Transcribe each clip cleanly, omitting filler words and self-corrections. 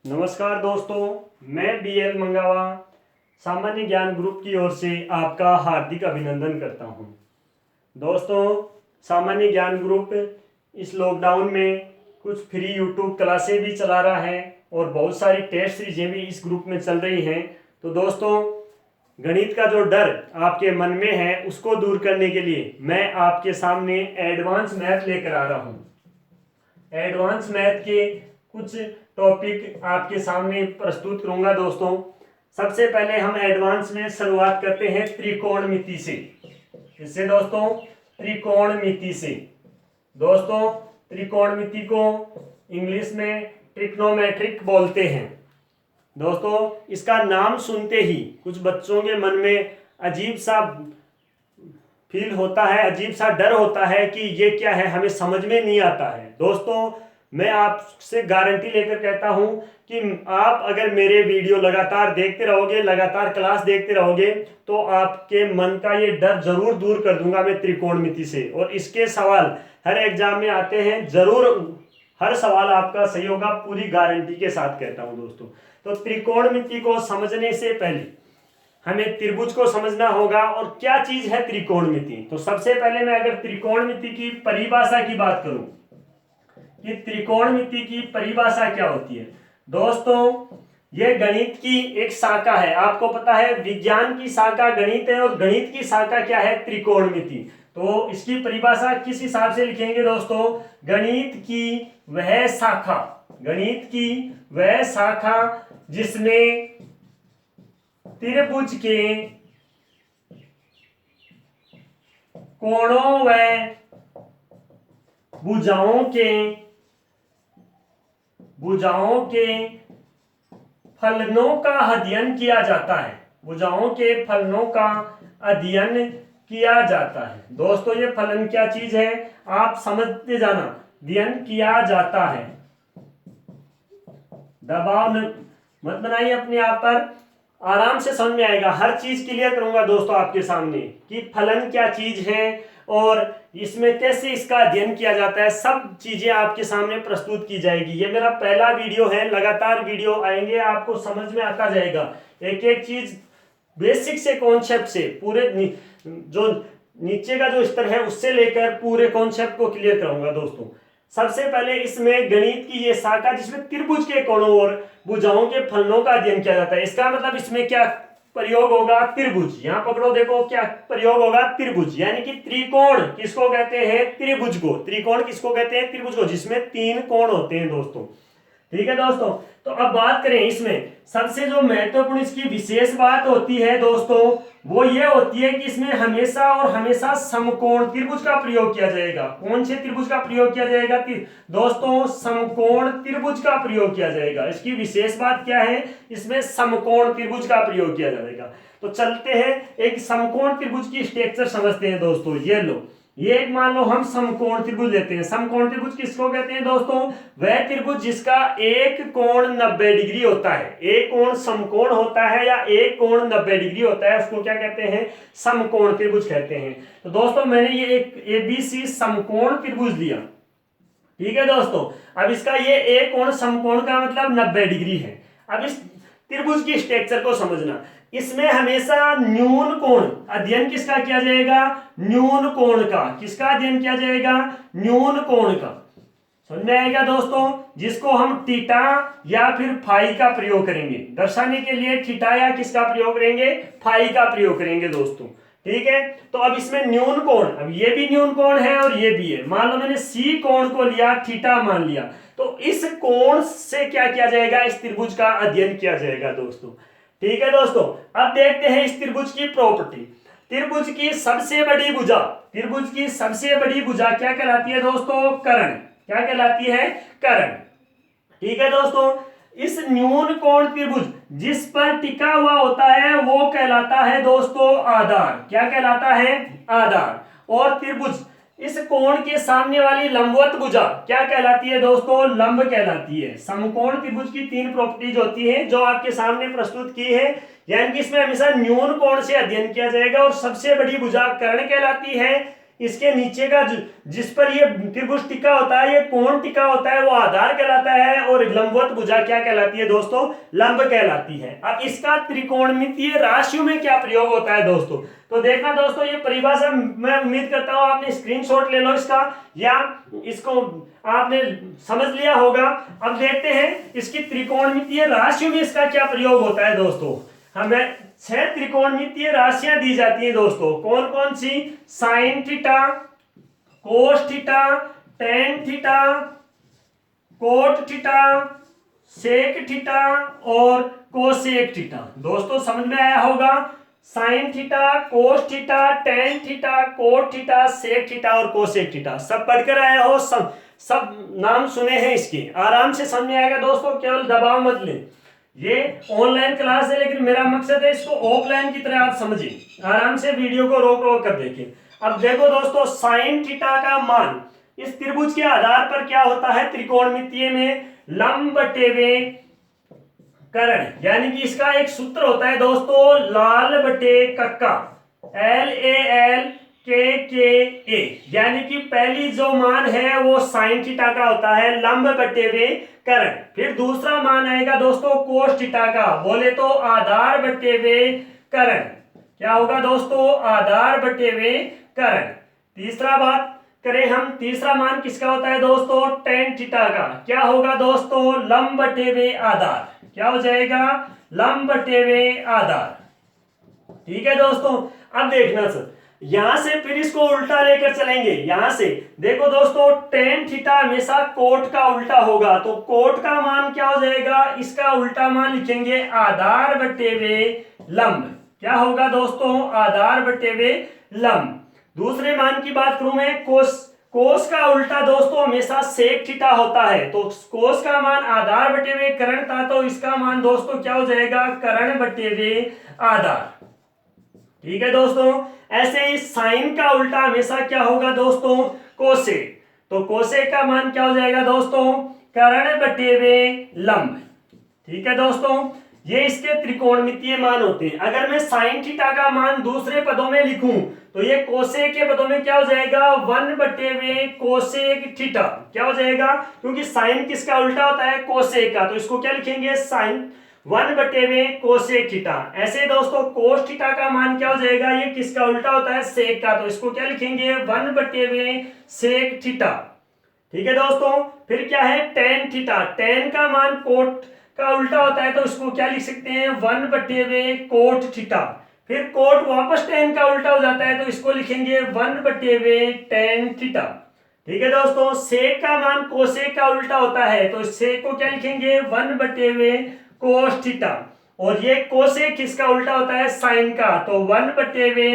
नमस्कार दोस्तों, मैं BL मंगावा सामान्य ज्ञान ग्रुप की ओर से आपका हार्दिक अभिनंदन करता हूं। दोस्तों, सामान्य ज्ञान ग्रुप इस लॉकडाउन में कुछ फ्री यूट्यूब क्लासें भी चला रहा है और बहुत सारी टेस्ट सीरीजें भी इस ग्रुप में चल रही हैं। तो दोस्तों, गणित का जो डर आपके मन में है उसको दूर करने के लिए मैं आपके सामने एडवांस मैथ लेकर आ रहा हूँ। एडवांस मैथ के कुछ टॉपिक आपके सामने प्रस्तुत करूंगा। दोस्तों, सबसे पहले हम एडवांस में शुरुआत करते हैं त्रिकोणमिति से। इससे दोस्तों, त्रिकोणमिति से। दोस्तों, त्रिकोणमिति को इंग्लिश में ट्रिग्नोमेट्रिक बोलते हैं। दोस्तों, इसका नाम सुनते ही कुछ बच्चों के मन में अजीब सा फील होता है, अजीब सा डर होता है कि ये क्या है, हमें समझ में नहीं आता है। दोस्तों, मैं आपसे गारंटी लेकर कहता हूं कि आप अगर मेरे वीडियो लगातार देखते रहोगे, लगातार क्लास देखते रहोगे, तो आपके मन का ये डर जरूर दूर कर दूंगा मैं त्रिकोणमिति से। और इसके सवाल हर एग्जाम में आते हैं, जरूर हर सवाल आपका सही होगा, पूरी गारंटी के साथ कहता हूं। दोस्तों, तो त्रिकोणमिति को समझने से पहले हमें त्रिभुज को समझना होगा। और क्या चीज है त्रिकोणमिति? तो सबसे पहले मैं अगर त्रिकोणमिति की परिभाषा की बात करूं कि त्रिकोणमिति की परिभाषा क्या होती है, दोस्तों, यह गणित की एक शाखा है। आपको पता है विज्ञान की शाखा गणित है और गणित की शाखा क्या है? त्रिकोणमिति। तो इसकी परिभाषा किस हिसाब से लिखेंगे दोस्तों? गणित की वह शाखा, गणित की वह शाखा जिसमें त्रिभुज के कोणों व भुजाओं के फलनों का अध्ययन किया जाता है। भुजाओं के फलनों का अध्ययन किया जाता है। दोस्तों, ये फलन क्या चीज है आप समझते जाना। अध्ययन किया जाता है। दबाव मत बनाइए अपने आप पर, आराम से समझ में आएगा। हर चीज क्लियर करूंगा दोस्तों आपके सामने कि फलन क्या चीज है और इसमें कैसे इसका अध्ययन किया जाता है। सब चीजें आपके सामने प्रस्तुत की जाएगी। ये मेरा पहला वीडियो है, लगातार वीडियो आएंगे, आपको समझ में आता जाएगा। एक एक चीज बेसिक से कॉन्सेप्ट से पूरे जो नीचे का जो स्तर है उससे लेकर पूरे कॉन्सेप्ट को क्लियर करूंगा। दोस्तों, सबसे पहले इसमें गणित की ये शाखा जिसमें त्रिभुज के कोणों और भुजाओं के फलनों का अध्ययन किया जाता है। इसका मतलब इसमें क्या प्रयोग होगा? त्रिभुज। यहां पकड़ो, देखो क्या प्रयोग होगा? त्रिभुज, यानी कि त्रिकोण किसको कहते हैं? त्रिभुज को। त्रिकोण किसको कहते हैं? त्रिभुज को, जिसमें 3 कोण होते हैं। दोस्तों, ठीक है दोस्तों। तो अब बात करें इसमें सबसे जो महत्वपूर्ण इसकी विशेष बात होती है दोस्तों, वो ये होती है कि इसमें हमेशा और हमेशा समकोण त्रिभुज का प्रयोग किया जाएगा। कौन से त्रिभुज का प्रयोग किया जाएगा? दोस्तों, समकोण त्रिभुज का प्रयोग किया जाएगा। इसकी विशेष बात क्या है? इसमें समकोण त्रिभुज का प्रयोग किया जाएगा। तो चलते हैं एक समकोण त्रिभुज की स्ट्रक्चर समझते हैं। दोस्तों, ये लो, ये एक मान लो हम समकोण त्रिभुज लेते हैं। समकोण त्रिभुज किसको कहते हैं दोस्तों? वह त्रिभुज जिसका एक कोण 90 डिग्री होता है। एक कोण समकोण होता है या एक कोण 90 डिग्री होता है, उसको क्या कहते हैं? समकोण त्रिभुज कहते हैं। तो दोस्तों, मैंने ये एक ABC समकोण त्रिभुज लिया, ठीक है दोस्तों। अब इसका ये एक कोण समकोण का मतलब 90 डिग्री है। अब इस त्रिभुज की स्ट्रक्चर को समझना, इसमें हमेशा न्यून कोण अध्ययन किसका किया जाएगा? न्यून कोण का। किसका अध्ययन किया जाएगा? न्यून कोण का। समझ में आएगा दोस्तों? जिसको हम थीटा या फिर फाई का प्रयोग करेंगे दर्शाने के लिए। थीटा या किसका प्रयोग करेंगे? फाई का प्रयोग करेंगे दोस्तों, ठीक है। तो अब इसमें न्यून कोण, अब ये भी न्यून कोण है और ये भी है। मान लो मैंने C कोण को लिया, थीटा मान लिया, तो इस कोण से क्या किया जाएगा? इस त्रिभुज का अध्ययन किया जाएगा दोस्तों, ठीक है दोस्तों। अब देखते हैं इस त्रिभुज की प्रॉपर्टी। त्रिभुज की सबसे बड़ी भुजा, त्रिभुज की सबसे बड़ी भुजा क्या कहलाती है दोस्तों? कर्ण। क्या कहलाती है? कर्ण, ठीक है दोस्तों। इस न्यून कोण त्रिभुज जिस पर टिका हुआ होता है वो कहलाता है दोस्तों आधार। क्या कहलाता है? आधार। और त्रिभुज इस कोण के सामने वाली लंबवत भुजा क्या कहलाती है दोस्तों? लंब कहलाती है। समकोण त्रिभुज की 3 प्रॉपर्टीज होती हैं जो आपके सामने प्रस्तुत की है, यानी कि इसमें हमेशा न्यून कोण से अध्ययन किया जाएगा और सबसे बड़ी भुजा कर्ण कहलाती है। इसके नीचे का जिस पर ये त्रिभुज टिका होता है, ये कोण टिका होता है, वो आधार कहलाता है, और लंबवत भुजा क्या कहलाती है दोस्तों? लंब कहलाती है। अब इसका त्रिकोणमितीय राशियों में क्या प्रयोग होता है दोस्तों? तो देखना दोस्तों, ये परिभाषा मैं उम्मीद करता हूं आपने स्क्रीनशॉट ले लो इसका, या इसको आपने समझ लिया होगा। अब देखते हैं इसकी त्रिकोणमितीय राशियों में इसका क्या प्रयोग होता है दोस्तों। हमें 6 त्रिकोणमितीय राशियां दी जाती हैं दोस्तों। कौन कौन सी? Sine theta, cos theta, tan theta, cot theta, sec theta और कोसेक थीटा। दोस्तों समझ में आया होगा। Sine theta, cos theta, tan theta, cot theta, sec theta और कोसेक थीटा सब पढ़कर आए हो, सब नाम सुने हैं इसके, आराम से समझ में आएगा दोस्तों, केवल दबाव मत लें। ये ऑनलाइन क्लास है, लेकिन मेरा मकसद है इसको ऑफलाइन की तरह आप समझिए, आराम से वीडियो को रोक रोक कर देखें। अब देखो दोस्तों, साइन थीटा का मान इस त्रिभुज के आधार पर क्या होता है त्रिकोणमितीय में? लंब बटेवे कर्ण, यानी कि इसका एक सूत्र होता है दोस्तों, लाल बटे कक्का, LAL KKA, यानी कि पहली जो मान है वो साइन थीटा का होता है, लंब बटेवे कर्ण। फिर दूसरा मान आएगा दोस्तों कोस थीटा का, बोले तो आधार बटेवे कर्ण। क्या होगा दोस्तों? आधार बटेवे कर्ण। तीसरा बात करें हम, तीसरा मान किसका होता है दोस्तों? टेन थीटा का। क्या होगा दोस्तों? लंब बटेवे आधार। क्या हो जाएगा? लंब बटेवे आधार। ठीक है दोस्तों। अब देखना सर, यहां से फिर इसको उल्टा लेकर चलेंगे। यहां से देखो दोस्तों, टेन थीटा हमेशा कोट का उल्टा होगा, तो कोट का मान क्या हो जाएगा? इसका उल्टा मान लिखेंगे आधार बटेवे लंब। क्या होगा दोस्तों? आधार बटेवे लंब। दूसरे मान की बात करूं मैं, कोस का उल्टा दोस्तों हमेशा सेक थीटा होता है, तो कोस का मान आधार बटेवे कर्ण था, तो इसका मान दोस्तों क्या हो जाएगा? कर्ण बटेवे आधार। ठीक है दोस्तों। ऐसे ही साइन का उल्टा हमेशा क्या होगा दोस्तों? कोसेक। तो कोसेक का मान क्या हो जाएगा दोस्तों? कर्ण बटेवे लंब। ठीक है दोस्तों, ये इसके त्रिकोणमितीय मान होते हैं। अगर मैं साइन थीटा का मान दूसरे पदों में लिखूं तो ये कोसेक के पदों में क्या हो जाएगा? 1 बटेवे कोसेक थीटा। क्या हो जाएगा? क्योंकि साइन किसका उल्टा होता है? कोसेक का, तो इसको क्या लिखेंगे? साइन 1 बटेवे कोसेक थीटा। ऐसे दोस्तों कोस थीटा का मान क्या हो जाएगा? ये किसका उल्टा होता है? सेक का, तो इसको क्या लिखेंगे? 1 बटेवे सेक थीटा। ठीक है दोस्तों। फिर क्या है? Tan theta. टेन का मान कोट का उल्टा होता है, तो इसको क्या लिख सकते हैं? 1 बटेवे कोट थीटा। फिर कोट वापस टेन का उल्टा हो जाता है, तो इसको लिखेंगे 1 बटेवे टेन थीटा। ठीक है दोस्तों। सेक का मान कोसेक का उल्टा होता है, तो सेक को क्या लिखेंगे? 1 बटेवे कोस थीटा। और ये कोसेक किसका उल्टा होता है? साइन का, तो 1 बटेवे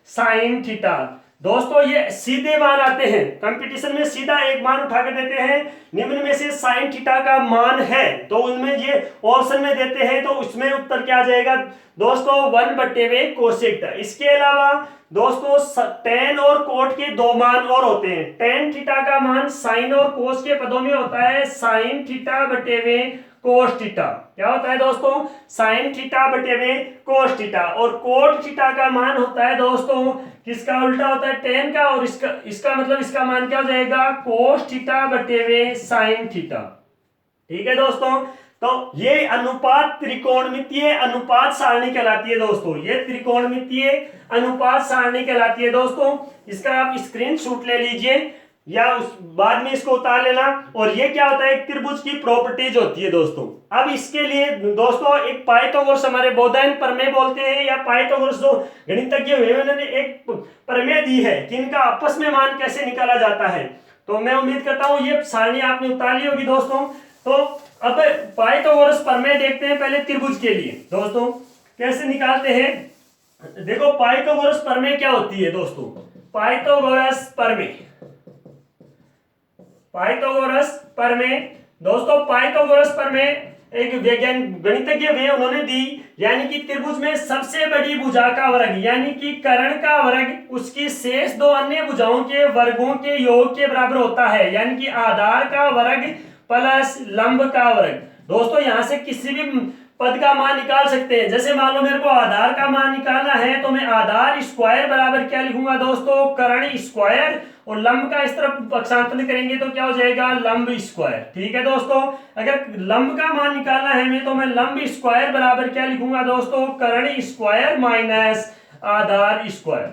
साइन थीटा। दोस्तों ये सीधे मान आते हैं, कंपटीशन में सीधा एक मान उठा कर देते हैं, निम्न में से साइन थीटा का मान है, तो उनमें ये ऑप्शन में देते हैं, तो उसमें उत्तर क्या आ जाएगा दोस्तों? 1 बटेवे कोसेक थीटा। इसके अलावा दोस्तों टेन और कोट के 2 मान और होते हैं। टेन थीटा का मान साइन और कोस के पदों में होता है साइन थीटा बटेवे कोस थीटा। क्या होता है दोस्तों? साइन थीटा बटेवे कोस थीटा। और कोट थीटा का मान होता है दोस्तों किसका उल्टा होता है? टेन का, और इसका मतलब इसका मान क्या हो जाएगा? कोस थीटा बटेवे साइन थीटा। ठीक है दोस्तों। तो ये अनुपात त्रिकोणमितीय अनुपात सारणी कहलाती है दोस्तों। ये त्रिकोणमितीय अनुपात सारणी कहलाती है दोस्तों। इसका आप स्क्रीनशॉट ले लीजिए या उस बाद में इसको उतार लेना। और ये क्या होता है? एक त्रिभुज की प्रॉपर्टीज होती है दोस्तों। अब इसके लिए दोस्तों एक पाइथागोरस हमारे बोधायन प्रमेय बोलते हैं, या पाइथागोरस जो गणितज्ञ हुए उन्होंने एक प्रमेय दी है कि इनका आपस में मान कैसे निकाला जाता है। तो मैं उम्मीद करता हूं ये सारणी आपने उतार ली होगी दोस्तों। तो अब पाइथागोरस प्रमेय देखते हैं पहले त्रिभुज के लिए दोस्तों, कैसे निकालते हैं। देखो पाइथागोरस प्रमेय क्या होती है दोस्तों? पाइथागोरस प्रमेय, पाइथागोरस प्रमेय दोस्तों, पाइथागोरस प्रमेय एक गणितज्ञ हुए उन्होंने दी, यानी कि त्रिभुज में सबसे बड़ी भुजा का वर्ग यानी कि कर्ण का वर्ग उसकी शेष 2 अन्य भुजाओं के वर्गों के योग के बराबर होता है, यानी कि आधार का वर्ग प्लस लंब का वर्ग। दोस्तों यहां से किसी भी पद का मान निकाल सकते हैं। जैसे मान लो मेरे को आधार का मान निकालना है तो मैं आधार स्क्वायर बराबर क्या लिखूंगा दोस्तों, कर्ण स्क्वायर, और लंब का इस तरफ पक्षांतर करेंगे तो क्या हो जाएगा, लंब स्क्वायर। ठीक है दोस्तों, अगर लंब का मान निकालना है मैं तो मैं लंब स्क्वायर बराबर क्या लिखूंगा दोस्तों, कर्ण स्क्वायर माइनस आधार स्क्वायर।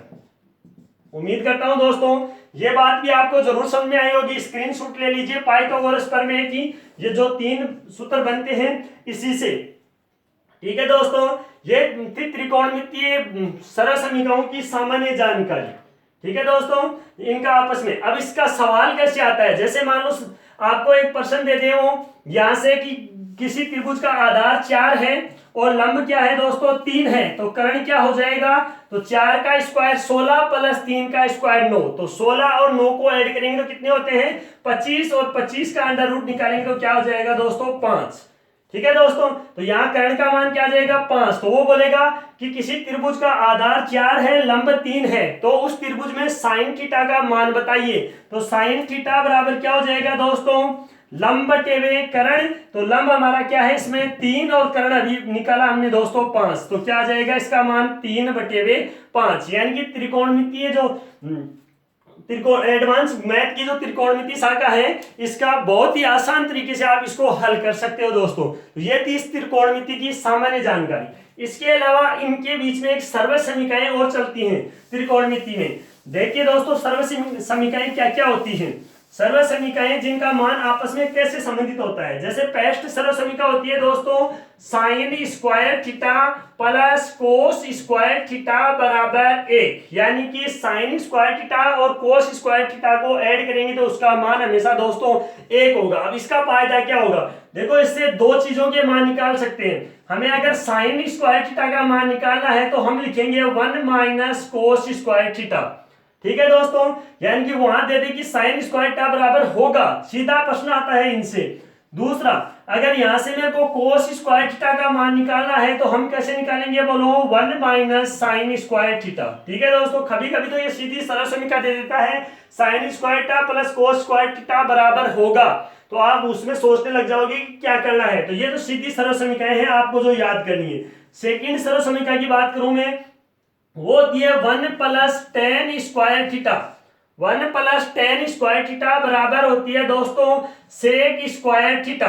उम्मीद करता हूं दोस्तों ये बात भी आपको जरूर समझ में आई होगी। स्क्रीनशॉट ले लीजिए पाइथागोरस प्रमेय की, ये जो 3 सूत्र बनते हैं इसी से। ठीक है दोस्तों, ये थी त्रिकोणमितीय सरल समीकरणों की सामान्य जानकारी। ठीक है दोस्तों, इनका आपस में अब इसका सवाल कैसे आता है, जैसे मान लो आपको एक प्रश्न दे दे हो यहां से कि किसी त्रिभुज का आधार 4 है और लंब क्या है दोस्तों, 3 है, तो कर्ण क्या हो जाएगा, तो 4 का स्क्वायर 16 प्लस 3 का स्क्वायर 9, तो 16 और 9 को ऐड करेंगे तो कितने होते हैं 25, और 25 का अंडर रूट निकालेंगे तो क्या हो जाएगा दोस्तों 5। ठीक है दोस्तों, तो यहाँ कर्ण का मान क्या आ जाएगा 5, तो वो बोलेगा कि किसी त्रिभुज का आधार 4 है लंब 3 है, तो उस त्रिभुज में साइन थीटा का मान बताइए। तो साइन थीटा बराबर क्या हो जाएगा दोस्तों, लंब बटे कर्ण, तो लंब हमारा क्या है इसमें 3 और कर्ण अभी निकाला हमने दोस्तों 5, तो क्या आ जाएगा इसका मान 3/5। यानी कि त्रिकोणमितीय जो त्रिकोण एडवांस मैथ की जो त्रिकोणमिति शाखा है इसका बहुत ही आसान तरीके से आप इसको हल कर सकते हो दोस्तों। ये थी इस त्रिकोणमिति की सामान्य जानकारी। इसके अलावा इनके बीच में एक सर्व समीकरण और चलती हैं त्रिकोणमिति में। देखिए दोस्तों सर्व समीकरण क्या क्या होती हैं। सर्व समीकरण जिनका मान आपस में कैसे संबंधित होता है, जैसे पहली सर्व समीकरण होती है दोस्तों sine square theta plus cos square theta बराबर 1, यानी कि साइन स्क्वायर थीटा और कोस स्क्वायर थीटा को ऐड करेंगे तो उसका मान हमेशा दोस्तों 1 होगा। अब इसका फायदा क्या होगा, देखो इससे 2 चीजों के मान निकाल सकते हैं। हमें अगर साइन स्क्वायर थीटा का मान निकालना है तो हम लिखेंगे 1 माइनस कोस स्क्वायर थीटा। ठीक है दोस्तों, यानी कि वहां दे दे कि साइन स्क्वायर थीटा बराबर होगा, सीधा प्रश्न आता है इनसे। दूसरा, अगर यहां से मेरे को कोस स्क्वायर थीटा का मान निकालना है तो हम कैसे निकालेंगे बोलो 1 माइनस साइन स्क्वायर थीटा। ठीक है दोस्तों, कभी कभी तो ये सीधी सरल समीकरण दे देता है sine square theta plus cos square theta बराबर होगा, तो आप उसमें सोचने लग जाओगे कि क्या करना है। तो ये तो सीधी सरल समीकरण है, आपको जो याद करनी है। सेकंड सरल समीकरण की बात करूं मैं, वो दिए 1 plus ten square theta. 1 plus ten square theta बराबर होती है दोस्तों सेक स्क्वायर थीटा।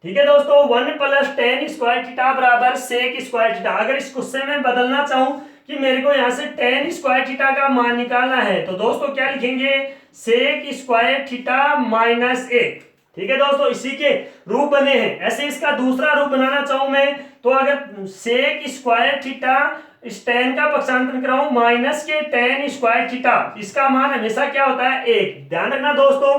ठीक है दोस्तों, 1 प्लस टेन स्क्वायर थीटा बराबर सेक स्क्वायर थीटा। अगर इसको से मैं बदलना चाहूं कि मेरे को यहां से टेन स्क्वायर थीटा का मान निकालना है तो दोस्तों क्या लिखेंगे सेक स्क्वायर थीटा माइनस 1। ठीक है दोस्तों, इसी के रूप बने हैं। ऐसे इसका दूसरा रूप बनाना चाहूं मैं तो अगर सेक स्क्वायर थीटा इस टेन का पक्षांतर कराऊं माइनस के टेन स्क्वायर थीटा, इसका मान हमेशा क्या होता है 1। ध्यान रखना दोस्तों,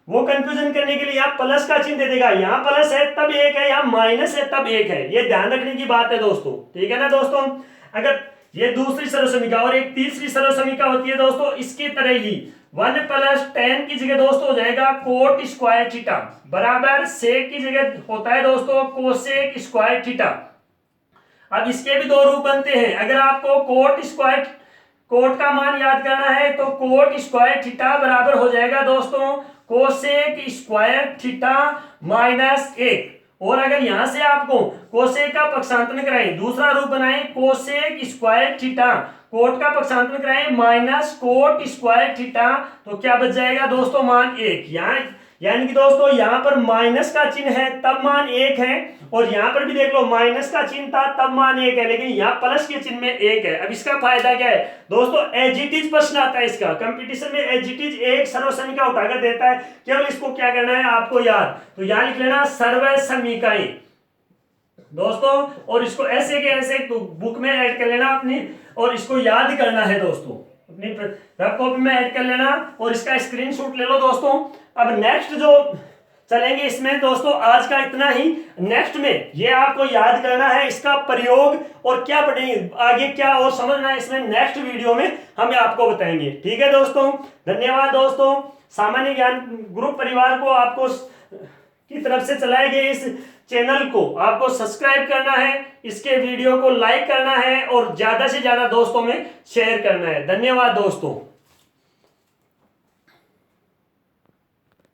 वो कंफ्यूजन करने के लिए यहाँ प्लस का चिन्ह दे देगा, यहाँ प्लस है तब 1 है, यहाँ माइनस है तब 1 है, ये ध्यान रखने की बात है दोस्तों। ठीक है ना दोस्तों, अगर ये दूसरी सरल समीकरण और एक तीसरी सरल समीकरण होती है दोस्तों इसकी तरह ही 1 प्लस टेन की जगह दोस्तों हो जाएगा कोट स्क्वायर थीटा बराबर सेक की जगह होता है दोस्तों कोसेक स्क्वायर थीटा। अब इसके भी 2 रूप बनते हैं। अगर आपको कोट का मान याद करना है तो कोट स्क्वायर थीटा बराबर हो जाएगा दोस्तों कोसेक स्क्वायर थीटा माइनस 1, और अगर यहां से आपको कोसेक का पक्षांतर कराएं दूसरा रूप बनाएं कोसेक स्क्वायर थीटा, कोट का पक्षांतर कराएं माइनस कोट स्क्वायर थीटा, तो क्या बच जाएगा दोस्तों मान 1। यहाँ यानी कि दोस्तों यहाँ पर माइनस का चिन्ह है तब मान 1 है, और यहाँ पर भी देख लो माइनस का चिन्ह था तब मान 1 है, लेकिन यहाँ प्लस के चिन्ह में 1 है। अब इसका फायदा क्या है दोस्तों, एजिटिज प्रश्न आता है इसका कंपटीशन में, एजिटिज एक सर्व समीकरण उठाकर देता है, केवल इसको क्या करना है आपको याद, तो यहाँ लिख लेना सर्व समीकरण दोस्तों, और इसको ऐसे के ऐसे बुक में ऐड कर लेना अपनी, और इसको याद करना है दोस्तों अपनी रफ कॉपी में ऐड कर लेना, और इसका स्क्रीनशॉट ले लो दोस्तों। अब नेक्स्ट जो चलेंगे इसमें दोस्तों आज का इतना ही। नेक्स्ट में ये आपको याद करना है इसका प्रयोग और क्या पढ़ेंगे आगे क्या और समझना है इसमें नेक्स्ट वीडियो में हम आपको बताएंगे। ठीक है दोस्तों, धन्यवाद दोस्तों। सामान्य ज्ञान ग्रुप परिवार को आपको की तरफ से चलाए गए इस चैनल को आपको सब्सक्राइब करना है, इसके वीडियो को लाइक करना है और ज्यादा से ज्यादा दोस्तों में शेयर करना है। धन्यवाद दोस्तों।